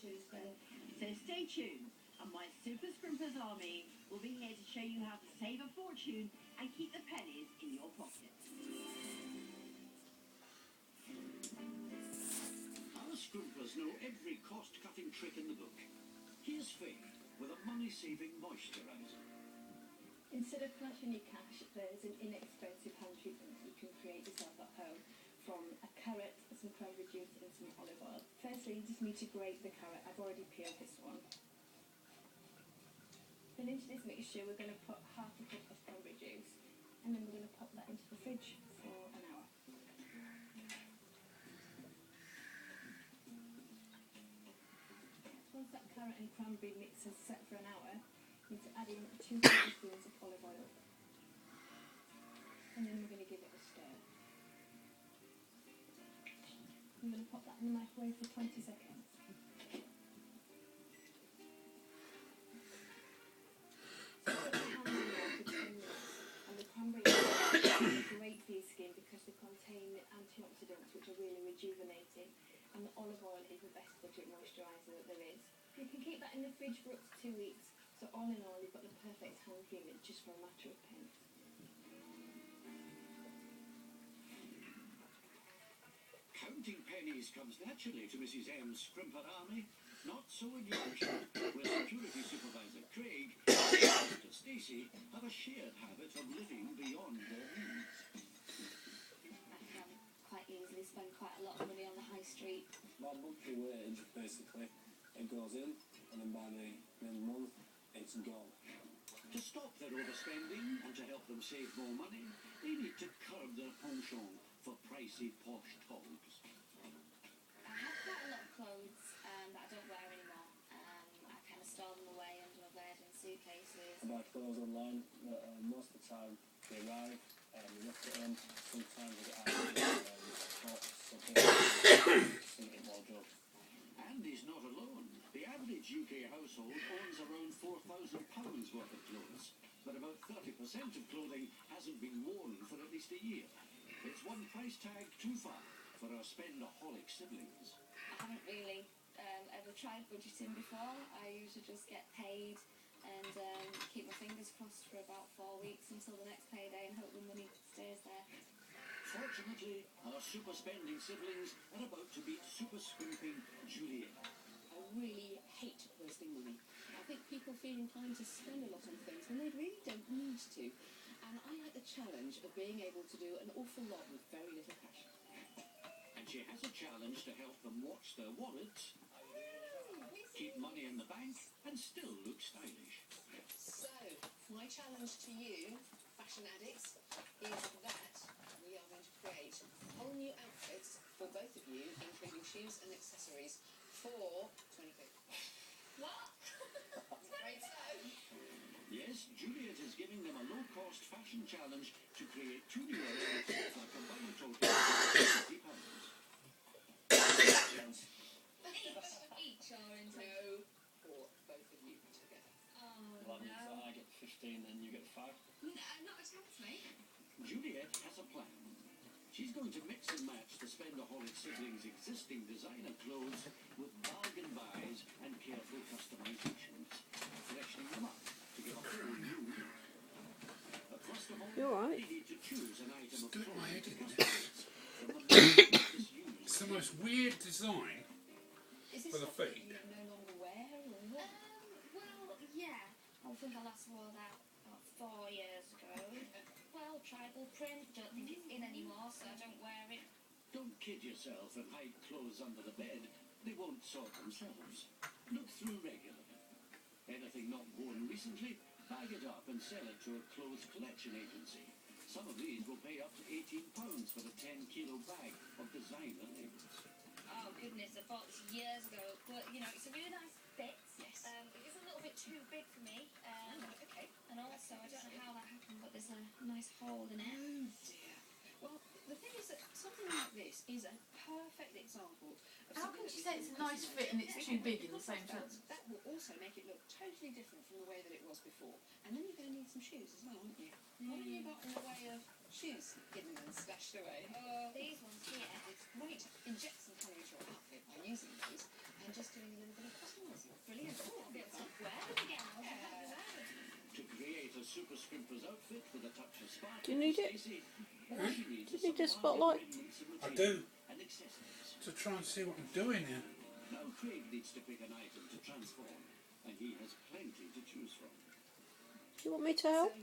Tuesday. So stay tuned, and my Super Scrimpers army will be here to show you how to save a fortune and keep the pennies in your pocket. Our scrimpers know every cost-cutting trick in the book. Here's Faye with a money-saving moisturiser. Instead of flashing your cash, there's an inexpensive hand treatment you can create yourself at home from a carrot, some cranberry juice and some olive oil. Firstly, you just need to grate the carrot. I've already peeled this one. Then into this mixture we're going to put half a cup of cranberry juice and then we're going to pop that into the fridge for an hour. Once that carrot and cranberry mix is set for an hour, you need to add in 2 tablespoons of olive oil. And then we're going to give it a stir. I'm going to pop that in the microwave for 20 seconds. So put the ham in there for 10 minutes. And the cranberry is great for your skin because they contain antioxidants which are really rejuvenating. And the olive oil is the best budget moisturiser that there is. You can keep that in the fridge for up to 2 weeks. So all in all, you've got the perfect hand cream just for a matter of pence. Counting pennies comes naturally to Mrs. M's scrimper army. Not so in Yorkshire, where security supervisor Craig and Mr. Stacey have a shared habit of living beyond their means. I can quite easily spend quite a lot of money on the high street. My monthly wage, basically, it goes in, and then by the end of the month, it's gone. To stop their overspending and to help them save more money, they need to curb their penchant for pricey posh togs. I have quite a lot of clothes that I don't wear anymore. I kind of store them away under my bed in suitcases. I buy clothes online, but most of the time they arrive, we look at them, sometimes I get out tops, something in wardrobe. And he's not alone. The average UK household owns around £4,000 worth of clothes, but about 30% of clothing hasn't been worn for at least a year. It's one price tag too far for our spendaholic siblings. I haven't really ever tried budgeting before. I usually just get paid and keep my fingers crossed for about 4 weeks until the next payday and hope the money stays there. Fortunately, our super spending siblings are about to beat super scrimping Juliet. I really hate wasting money. I think people feel inclined to spend a lot on things when they really don't need to. And I like the challenge of being able to do an awful lot with very little cash. And she has a challenge to help them watch their wallets, keep money in the bank, and still look stylish. So, my challenge to you, fashion addicts, is that we are going to create whole new outfits for both of you, including shoes and accessories, for 20 quid. What? Right, so. Yes, Juliet is giving them a low-cost fashion challenge to create 2 new outfits for a combined total of £50. Each are in No, for both of you together. Oh, That means no. that I get 15 and you get 5. No, not a chance, mate. Juliet has a plan. She's going to mix and match the spendaholic siblings' existing designer clothes with bargain buys and careful customizations, freshening them up to give a whole new look. But first of all, they need to choose an item of clothing to customize from the most disused. It's the most weird design. Is For this the something feet. you no longer wear, or what? Well, yeah. I think I last wore that about 4 years ago. Well, tribal print. Don't think it's in anymore, so I don't wear it. Don't kid yourself and hide clothes under the bed. They won't sort themselves. Look through regularly. Anything not worn recently, bag it up and sell it to a clothes collection agency. Some of these will pay up to £18 for a 10-kilo bag of designer labels. Oh, goodness, I bought this years ago. But, you know, it's a really nice fit. Yes. It is a little bit too big for me. Okay. And also, I don't know how that happened, but there's a nice hole in it. Oh dear. Well, the thing is that something like this is a perfect example of How something can that she we say can it's a nice customise. fit and it's too big in the Because same that sentence? That will also make it look totally different from the way that it was before. And then you're going to need some shoes as well, aren't you? What have you got in the way of shoes hidden and stashed away? These ones here. It's great. Inject some colour into your outfit by using those and just doing a little bit of Scrimper's outfit with a touch of sparkle. Do you need it? Stacey, all she needs Do is you need some a spotlight? ornaments and I material do, and accessories. to try and see what I'm doing here. Now Craig needs to pick an item to transform, and he has plenty to choose from. Do you want me to help? So